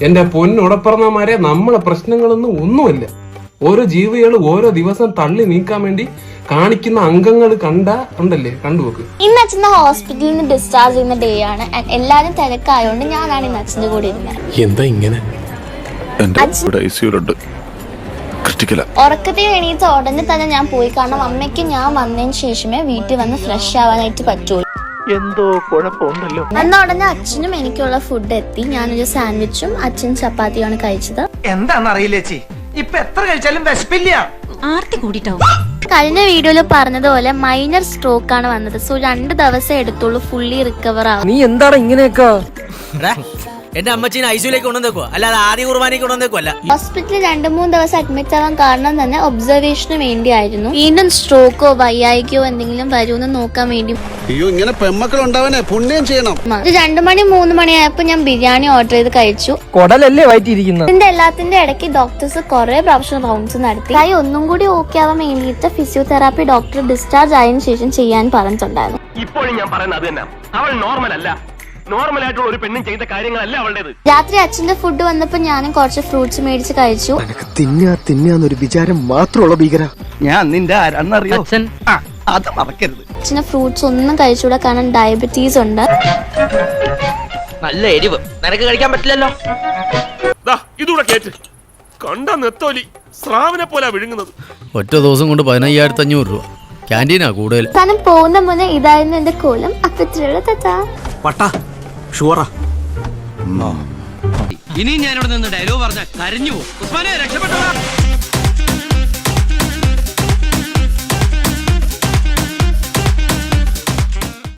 എന്റെ പൊന്നുടപ്പറന്നമാരെ, നമ്മളെ പ്രശ്നങ്ങളൊന്നും ഒന്നുമില്ല. ഓരോ ജീവികൾ ഓരോ ദിവസം തള്ളി നീക്കാൻ വേണ്ടി കാണിക്കുന്ന അംഗങ്ങൾ കണ്ടുവെക്ക്. ഇന്ന് അച്ഛൻ്റെ ഹോസ്പിറ്റലിൽ നിന്ന് ഡിസ്ചാർജ് ചെയ്യുന്ന ഡേ ആണ്. എല്ലാരും തിരക്കായോണ്ട് ഞാനാണ് ഇന്ന് അച്ഛൻ്റെ കൂടെ ഇരുന്നത്. എന്താ ഇങ്ങനെ? ഉറക്കത്തിൽ എണീറ്റ് ഉടനെ തന്നെ ഞാൻ പോയി. കാരണം അമ്മയ്ക്ക് ഞാൻ വന്നതിന് ശേഷമേ വീട്ടിൽ വന്ന് ഫ്രഷ് ആവാനായിട്ട് പറ്റുള്ളൂ. എന്തോ കുഴപ്പമുണ്ടല്ലോ. എന്നാ ഉടനെ അച്ഛനും എനിക്കുള്ള ഫുഡ് എത്തി. ഞാനൊരു സാൻഡ്വിച്ചും അച്ഛൻ ചപ്പാത്തിയാണ് കഴിച്ചത്. എന്താണെന്നറിയില്ല ചേച്ചി, ഇപ്പൊ എത്ര കഴിച്ചാലും വിശപ്പില്ല. ആർത്തി കൂടിട്ടാവും. കഴിഞ്ഞ വീഡിയോയിൽ പറഞ്ഞതുപോലെ മൈനർ സ്ട്രോക്ക് ആണ് വന്നത്. സോ 2 ദിവസം എടുത്തുള്ളൂ ഫുള്ളി റിക്കവർ ആവും. നീ എന്താണ് ഇങ്ങനെയൊക്കെ? എന്റെ അമ്മച്ചീനെ ഐസിയുലേക്ക് കൊണ്ടുവന്നേക്കോ, അല്ലാതെ ആദ്യ കുർബാനയ്ക്ക് കൊണ്ടുവന്നേക്കോ. ഹോസ്പിറ്റലിൽ 2-3 ദിവസം അഡ്മിറ്റ് ആവാൻ കാരണം തന്നെ ഒബ്സർവേഷന് വേണ്ടിയായിരുന്നു. വീണ്ടും സ്ട്രോക്കോ വയ്യായിക്കോ എന്തെങ്കിലും വരുമെന്ന് നോക്കാൻ വേണ്ടി. ഇങ്ങനെ പെമ്മക്കൾ ഉണ്ടാവാനേ പുണ്യം ചെയ്യണം. 2 മണി 3 മണിയായപ്പോ ഞാൻ ബിരിയാണി ഓർഡർ ചെയ്ത് കഴിച്ചു. കൊടലല്ലേ വയറ്റിയിരിക്കുന്നത്. ഇതിന്റെ എല്ലാത്തിന്റെ ഇടയ്ക്ക് ഡോക്ടേഴ്സ് കുറെ പ്രാവശ്യം റൗണ്ട്സ് നടത്തി. കൈ ഒന്നും കൂടി ഓക്കെ ആവാൻ വേണ്ടിയിട്ട് ഫിസിയോതെറാപ്പി ഡോക്ടർ ഡിസ്ചാർജ് ആയതിനു ശേഷം ചെയ്യാൻ പറഞ്ഞിട്ടുണ്ടായിരുന്നു. ഇപ്പോഴും ഞാൻ പറയുന്നത് അത് തന്നെ, അവൾ നോർമൽ അല്ല. നോർമലായിട്ടുള്ള ഒരു പെണ്ണും ചെയ്ത കാര്യങ്ങളല്ല അവളുടേത്. രാത്രി അച്ഛന്റെ ഫുഡ് വന്നപ്പോ ഞാനും കുറച്ച് ഫ്രൂട്ട്സ് മേടിച്ച് കഴിച്ചു. തിന്നാന്നൊരു വിചാരം മാത്രമുള്ള ഭീകര. ഞാൻ നിന്റെ ആരാന്നറിയോ? അത് മറക്കരുത്. അച്ഛന് ഫ്രൂട്ട്സ് ഒന്നും കഴിച്ചുകൂടാ, കാരണം ഡയബറ്റീസ് ഉണ്ട്. നല്ല എരിവ് നിനക്ക് കഴിക്കാൻ പറ്റില്ലല്ലോ. ഇതൂടെ കേട്ട് കണ്ട നെത്തോലി സ്രാവിനെ പോലെ വിഴുങ്ങുന്നത്. ഒറ്റ ദിവസം കൊണ്ട് 15,500 രൂപ. ക്യാൻറ്റീനാ കൂടുതൽ. താനും പോകുന്ന മുന്നേ ഇതായിരുന്നു എന്റെ കോലം. അപ്പത്തിലുള്ള തത്താ ഇനി ഞാനിവിടെ നിന്ന് ഡയലോഗ് പറഞ്ഞ കരഞ്ഞു പോകും. രക്ഷപ്പെട്ടോ.